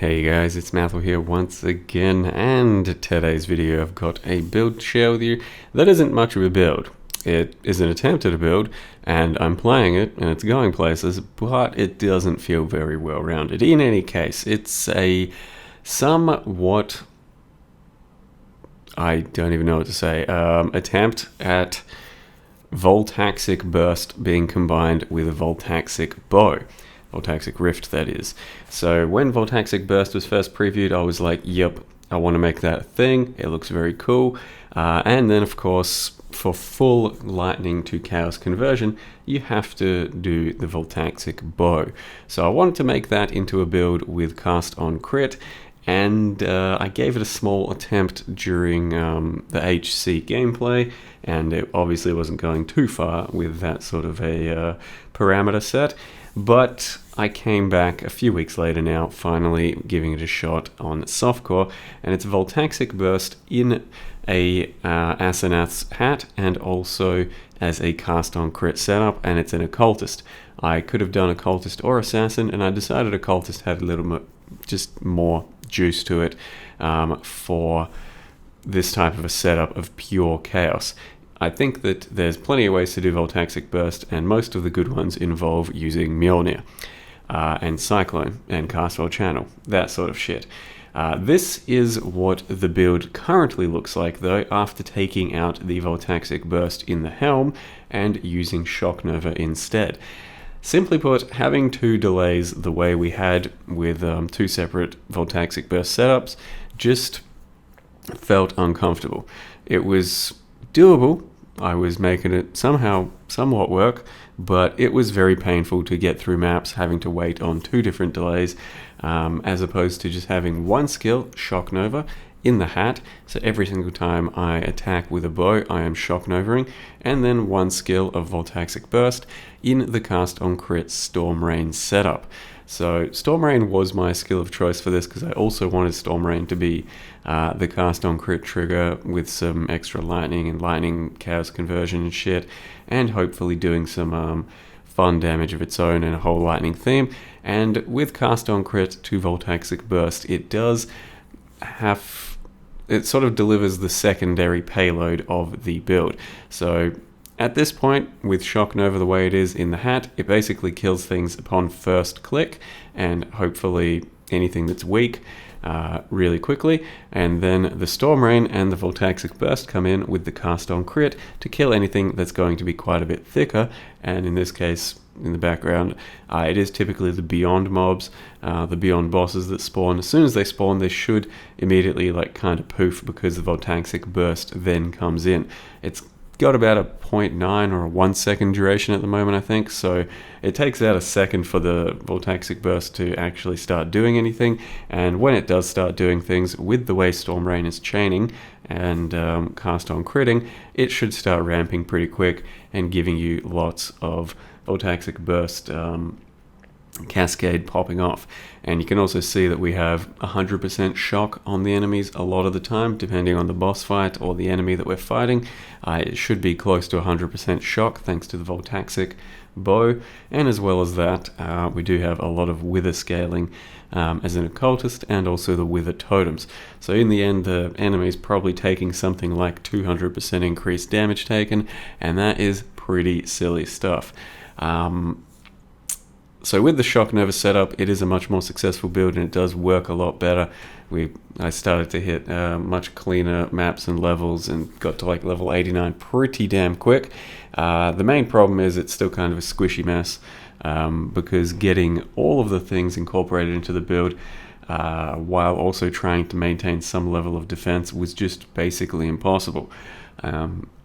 Hey guys, it's Mathel here once again, and today's video I've got a build to share with you that isn't much of a build. It is an attempt at a build, and I'm playing it, and it's going places, but it doesn't feel very well rounded. In any case, it's a somewhat, I don't even know what to say, attempt at Voltaxic Burst being combined with a Voltaxic Bow. Voltaxic Rift, that is. So when Voltaxic Burst was first previewed, I was like, yep, I want to make that a thing. It looks very cool. And then, of course, for full lightning to chaos conversion, you have to do the Voltaxic Bow. So I wanted to make that into a build with cast on crit, and I gave it a small attempt during the HC gameplay, and it obviously wasn't going too far with that sort of a parameter set. But I came back a few weeks later now, finally giving it a shot on softcore, and it's Voltaxic Burst in a Ascendancy hat and also as a cast on crit setup, and it's an Occultist. I could have done Occultist or Assassin, and I decided Occultist had a little just more juice to it for this type of a setup of pure chaos. I think that there's plenty of ways to do Voltaxic Burst, and most of the good ones involve using Mjolnir and Cyclone and Castwell Channel, that sort of shit. This is what the build currently looks like, though, after taking out the Voltaxic Burst in the helm and using Shock Nova instead. Simply put, having two delays the way we had with two separate Voltaxic Burst setups just felt uncomfortable. It was doable. I was making it somewhat work, but it was very painful to get through maps having to wait on two different delays, as opposed to just having one skill, Shock Nova, in the hat. So every single time I attack with a bow, I am Shock Novaing, and then one skill of Voltaxic Burst in the cast on crit Storm Rain setup. So Storm Rain was my skill of choice for this because I also wanted Storm Rain to be the cast on crit trigger with some extra lightning and lightning chaos conversion and shit, and hopefully doing some fun damage of its own and a whole lightning theme. And with cast on crit to Voltaxic Burst, it sort of delivers the secondary payload of the build. So at this point, with Shock Nova the way it is in the hat, it basically kills things upon first click, and hopefully anything that's weak really quickly. And then the Storm Rain and the Voltaxic Burst come in with the cast on crit to kill anything that's going to be quite a bit thicker. And in this case, in the background, it is typically the Beyond mobs, the Beyond bosses that spawn. As soon as they spawn, they should immediately kind of poof, because the Voltaxic Burst then comes in. It's got about a 0.9 or a 1 second duration at the moment, I think, so it takes out a second for the Voltaxic Burst to actually start doing anything. And when it does start doing things, with the way Storm Rain is chaining and cast on critting, it should start ramping pretty quick and giving you lots of Voltaxic Burst cascade popping off. And you can also see that we have 100% shock on the enemies a lot of the time, depending on the boss fight or the enemy that we're fighting. It should be close to 100% shock thanks to the Voltaxic Bow, and as well as that, we do have a lot of wither scaling as an Occultist, and also the wither totems. So in the end, the enemy's probably taking something like 200% increased damage taken, and that is pretty silly stuff. So with the Shock Nova setup, it is a much more successful build, and it does work a lot better. I started to hit much cleaner maps and levels, and got to level 89 pretty damn quick. The main problem is it's still kind of a squishy mess, because getting all of the things incorporated into the build while also trying to maintain some level of defense was just basically impossible.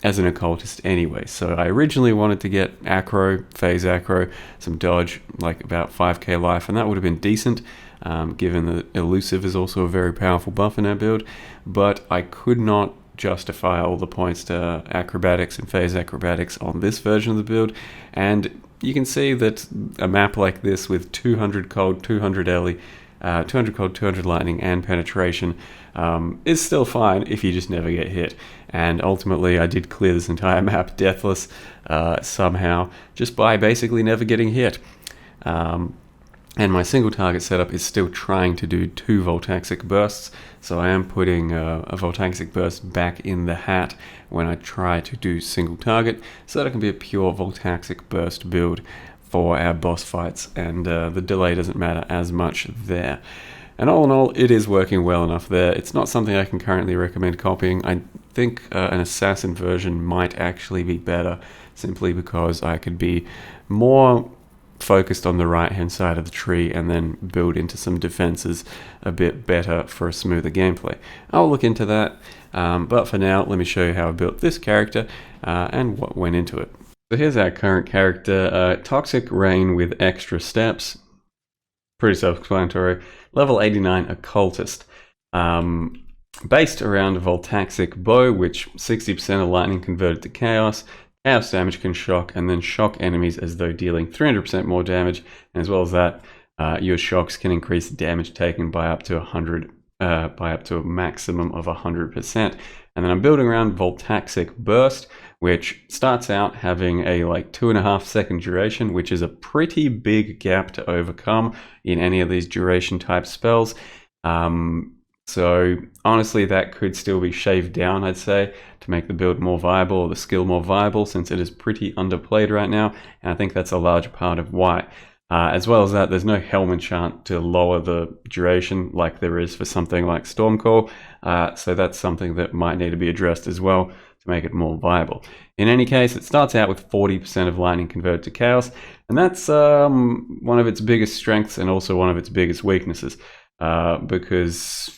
As an Occultist anyway. So I originally wanted to get acro, phase acro, some dodge, about 5k life, and that would have been decent, given that elusive is also a very powerful buff in our build, but I could not justify all the points to acrobatics and phase acrobatics on this version of the build. And you can see that a map like this with 200 cold, 200 ele, 200 cold, 200 lightning, and penetration is still fine if you just never get hit. And ultimately, I did clear this entire map deathless somehow, just by basically never getting hit. And my single target setup is still trying to do 2 Voltaxic bursts, so I am putting a Voltaxic burst back in the hat when I try to do single target, so that it can be a pure Voltaxic burst build for our boss fights, and the delay doesn't matter as much there. And all in all, it is working well enough there. It's not something I can currently recommend copying. I think an assassin version might actually be better, simply because I could be more focused on the right hand side of the tree and then build into some defenses a bit better for a smoother gameplay. I'll look into that, but for now let me show you how I built this character and what went into it. So here's our current character, Toxic Rain with extra steps, pretty self-explanatory, level 89 Occultist, based around a Voltaxic bow, which 60% of lightning converted to chaos. Chaos damage can shock, and then shock enemies as though dealing 300% more damage. And as well as that, your shocks can increase damage taken by up to 100, by up to a maximum of 100%. And then I'm building around Voltaxic Burst, which starts out having a like 2.5 second duration, which is a pretty big gap to overcome in any of these duration type spells. So honestly, that could still be shaved down, I'd say, to make the build more viable or the skill more viable, since it is pretty underplayed right now, and I think that's a large part of why. As well as that, there's no Helm enchant to lower the duration like there is for something like Stormcall, so that's something that might need to be addressed as well to make it more viable. In any case, it starts out with 40% of lightning converted to chaos, and that's one of its biggest strengths and also one of its biggest weaknesses, because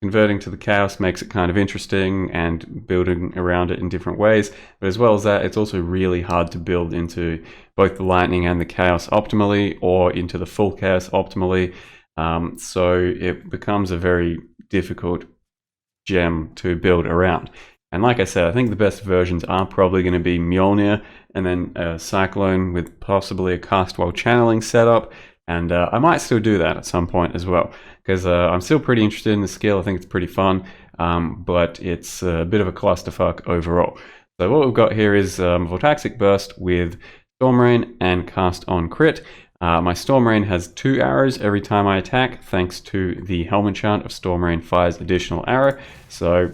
converting to the chaos makes it kind of interesting and building around it in different ways, but as well as that, it's also really hard to build into both the lightning and the chaos optimally, or into the full chaos optimally, so it becomes a very difficult gem to build around. And like I said, I think the best versions are probably going to be Mjolnir, and then a Cyclone with possibly a cast while channeling setup. And I might still do that at some point as well, because I'm still pretty interested in the skill. I think it's pretty fun, but it's a bit of a clusterfuck overall. So what we've got here is Voltaxic Burst with Storm Rain and Cast on Crit. My Storm Rain has 2 arrows every time I attack, thanks to the Helm enchant of Storm Rain fires additional arrow. So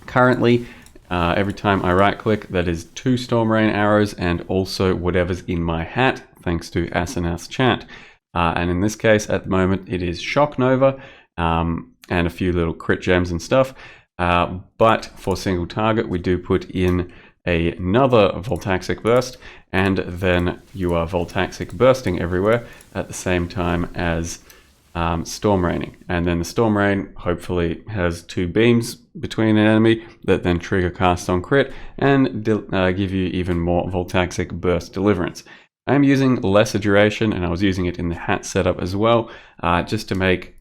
currently, every time I right click, that is 2 Storm Rain arrows, and also whatever's in my hat, thanks to ascendancy chant. And in this case, at the moment, it is Shock Nova and a few little crit gems and stuff. But for single target, we do put in another Voltaxic Burst, and then you are Voltaxic bursting everywhere at the same time as Storm Raining. And then the Storm Rain hopefully has 2 beams between an enemy that then trigger cast on crit and give you even more Voltaxic Burst deliverance. I'm using lesser duration, and I was using it in the hat setup as well, just to make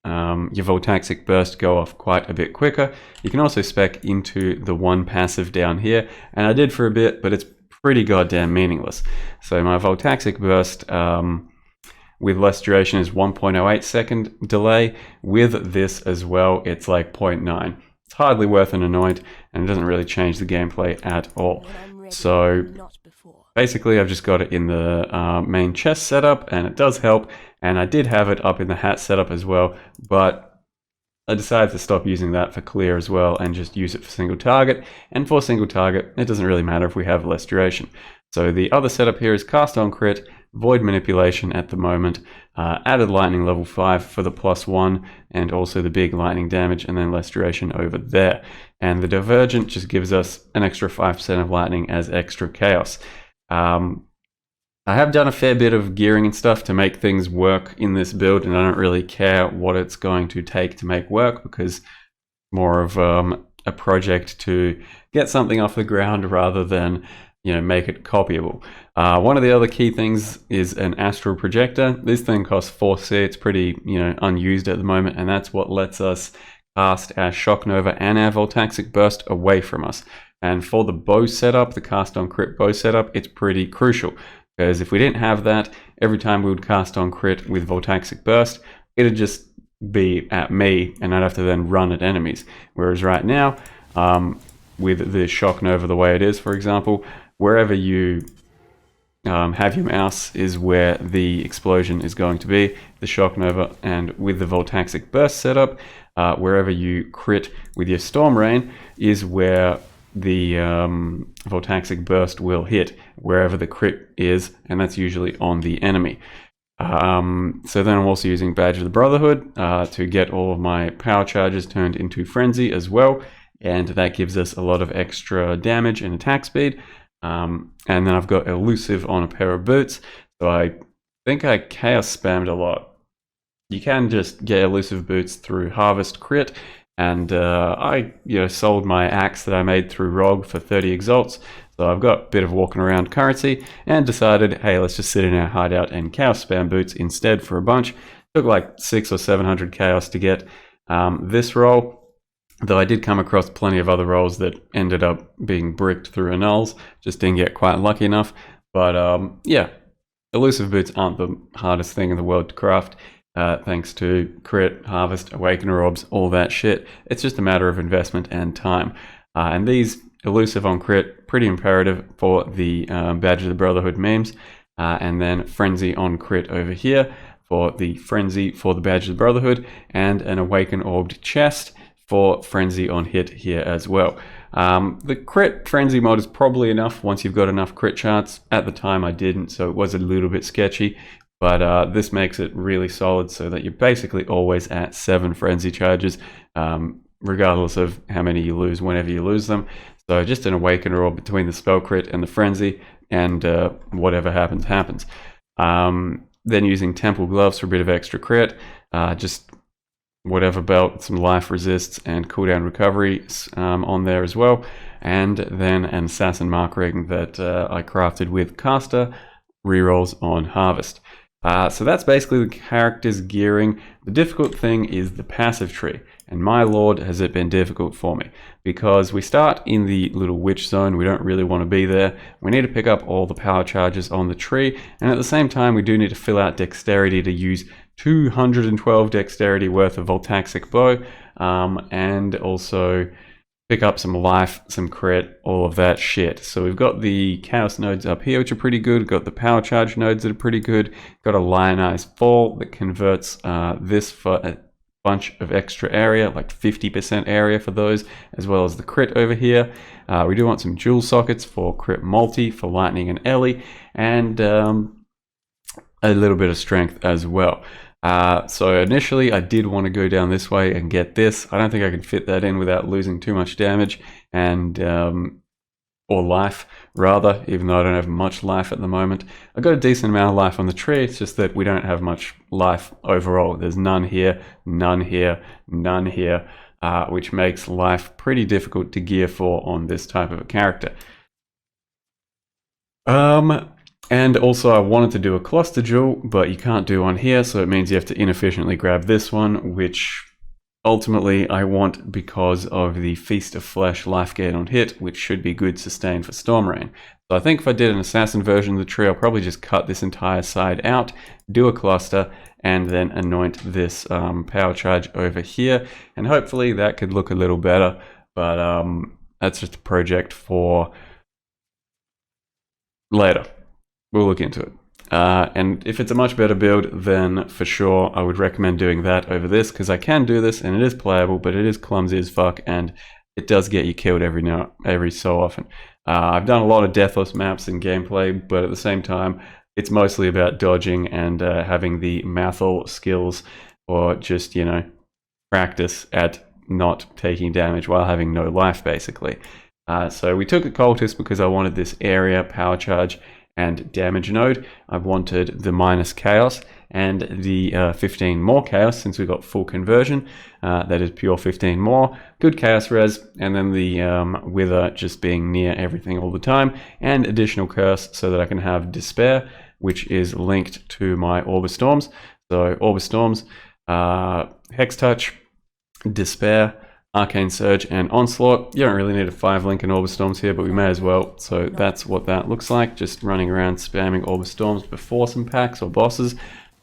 your Voltaxic Burst go off quite a bit quicker. You can also spec into the 1 passive down here, and I did for a bit, but it's pretty goddamn meaningless. So my Voltaxic Burst with less duration is 1.08 second delay. With this as well, it's like 0.9. It's hardly worth an anoint, and it doesn't really change the gameplay at all. So basically, I've just got it in the main chest setup, and it does help. And I did have it up in the hat setup as well, but I decided to stop using that for clear as well and just use it for single target. And for single target, it doesn't really matter if we have less duration. So the other setup here is Cast on Crit, Void Manipulation at the moment, added Lightning level 5 for the +1, and also the big lightning damage, and then less duration over there. And the Divergent just gives us an extra 5% of lightning as extra chaos. I have done a fair bit of gearing and stuff to make things work in this build, and I don't really care what it's going to take to make work, because more of a project to get something off the ground rather than, you know, make it copyable. One of the other key things is an astral projector. This thing costs 4C. It's pretty, you know, unused at the moment, and that's what lets us cast our Shock Nova and our Voltaxic Burst away from us. And for the bow setup, the Cast on Crit bow setup, it's pretty crucial, because if we didn't have that, every time we would cast on crit with Voltaxic Burst, it'd just be at me, and I'd have to then run at enemies. Whereas right now, with the Shock Nova the way it is, for example, wherever you have your mouse is where the explosion is going to be, the shock nova, and with the Voltaxic burst setup, wherever you crit with your Storm Rain is where the Voltaxic burst will hit, wherever the crit is, and that's usually on the enemy. So then I'm also using Badge of the Brotherhood to get all of my power charges turned into Frenzy as well, and that gives us a lot of extra damage and attack speed. And then I've got Elusive on a pair of boots, so I think I chaos spammed a lot. You can just get Elusive boots through Harvest Crit, and I sold my axe that I made through ROG for 30 exalts, so I've got a bit of walking around currency, and decided, hey, let's just sit in our hideout and chaos spam boots instead for a bunch. Took like 600 or 700 chaos to get this roll. Though I did come across plenty of other rolls that ended up being bricked through annuls, just didn't get quite lucky enough. But yeah, Elusive boots aren't the hardest thing in the world to craft, thanks to crit, harvest, awakener orbs, all that shit. It's just a matter of investment and time. And these Elusive on crit, pretty imperative for the Badge of the Brotherhood memes. And then Frenzy on crit over here for the Frenzy for the Badge of the Brotherhood, and an Awaken Orbed chest for Frenzy on hit here as well. The crit Frenzy mod is probably enough once you've got enough crit charts. At the time I didn't, so it was a little bit sketchy, but this makes it really solid so that you're basically always at 7 Frenzy charges, regardless of how many you lose whenever you lose them. So just an Awakener Orb between the spell crit and the Frenzy, and whatever happens, happens. Then using Temple Gloves for a bit of extra crit, just whatever belt, some life resists and cooldown recovery on there as well, and then an assassin mark ring that I crafted with caster rerolls on harvest. So that's basically the character's gearing. The difficult thing is the passive tree, and my lord has it been difficult for me, because we start in the little witch zone. We don't really want to be there. We need to pick up all the power charges on the tree, and at the same time we do need to fill out dexterity to use 212 dexterity worth of Voltaxic bow, and also pick up some life, some crit, all of that shit. So we've got the chaos nodes up here, which are pretty good. We've got the power charge nodes that are pretty good. Got a lionized fall that converts this for a bunch of extra area, like 50% area for those, as well as the crit over here. We do want some jewel sockets for crit multi, for lightning and Ellie, and a little bit of strength as well. So initially I did want to go down this way and get this. I don't think I could fit that in without losing too much damage and or life rather, even though I don't have much life at the moment. I got a decent amount of life on the tree. It's just that we don't have much life overall. There's none here, none here, none here, which makes life pretty difficult to gear for on this type of a character. And also I wanted to do a cluster jewel, but you can't do one here, so it means you have to inefficiently grab this one, which ultimately I want because of the Feast of Flesh life gain on hit, which should be good sustain for Storm Rain. So I think if I did an assassin version of the tree, I'll probably just cut this entire side out, do a cluster, and then anoint this power charge over here, and hopefully that could look a little better, but that's just a project for later. We'll look into it. And if it's a much better build, then for sure I would recommend doing that over this, because I can do this and it is playable, but it is clumsy as fuck and it does get you killed every so often. I've done a lot of deathless maps in gameplay, but at the same time it's mostly about dodging and having the mathal skills, or just, you know, practice at not taking damage while having no life basically. So we took Occultist because I wanted this area, power charge, and damage node. I wanted the minus chaos and the 15 more chaos, since we got full conversion. That is pure 15 more, good chaos res, and then the wither just being near everything all the time, and additional curse so that I can have despair, which is linked to my Orb of Storms. So Orb of Storms, Hex Touch, Despair, Arcane Surge, and Onslaught. You don't really need a 5-link in Orb of Storms here, but we may as well. So that's what that looks like, just running around spamming Orb of Storms before some packs or bosses.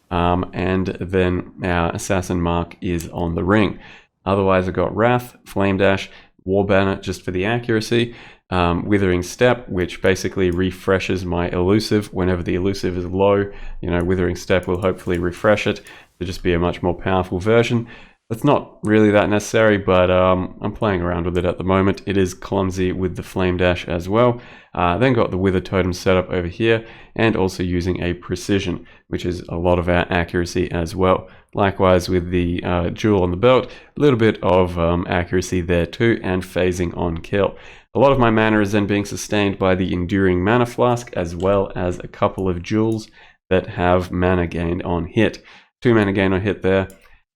And then our Assassin Mark is on the ring. Otherwise I've got Wrath, Flame Dash, War Banner just for the accuracy, Withering Step, which basically refreshes my elusive whenever the elusive is low. Withering Step will hopefully refresh it to just be a much more powerful version. It's not really that necessary, but I'm playing around with it at the moment. It is clumsy with the Flame Dash as well. Then got the Wither Totem setup over here, and also using a Precision, which is a lot of our accuracy as well. Likewise with the Jewel on the belt, a little bit of accuracy there too, and phasing on kill. A lot of my mana is then being sustained by the Enduring Mana Flask, as well as a couple of jewels that have mana gained on hit. 2 mana gain on hit there,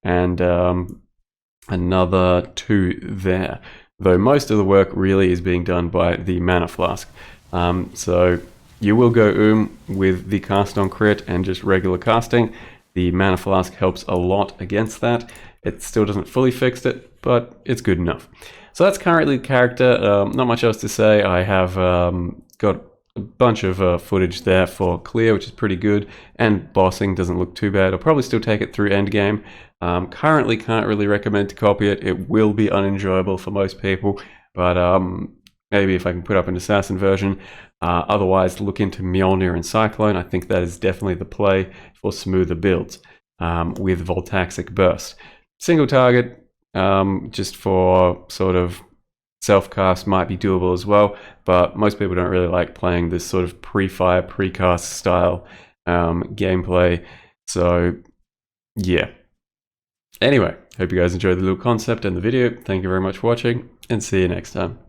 and another 2 there. Though most of the work really is being done by the Mana Flask. So you will go with the cast on crit and just regular casting. The Mana Flask helps a lot against that. It still doesn't fully fix it, but it's good enough. So that's currently the character. Not much else to say. I have got a bunch of footage there for clear, which is pretty good, and bossing doesn't look too bad. I'll probably still take it through endgame. Currently can't really recommend to copy it. It will be unenjoyable for most people, but maybe if I can put up an assassin version. Otherwise, look into Mjolnir and Cyclone. I think that is definitely the play for smoother builds with Voltaxic Burst. Single target, just for sort of self-cast might be doable as well, but most people don't really like playing this sort of pre-fire, pre-cast style gameplay. So yeah. Anyway, hope you guys enjoyed the little concept and the video. Thank you very much for watching, and see you next time.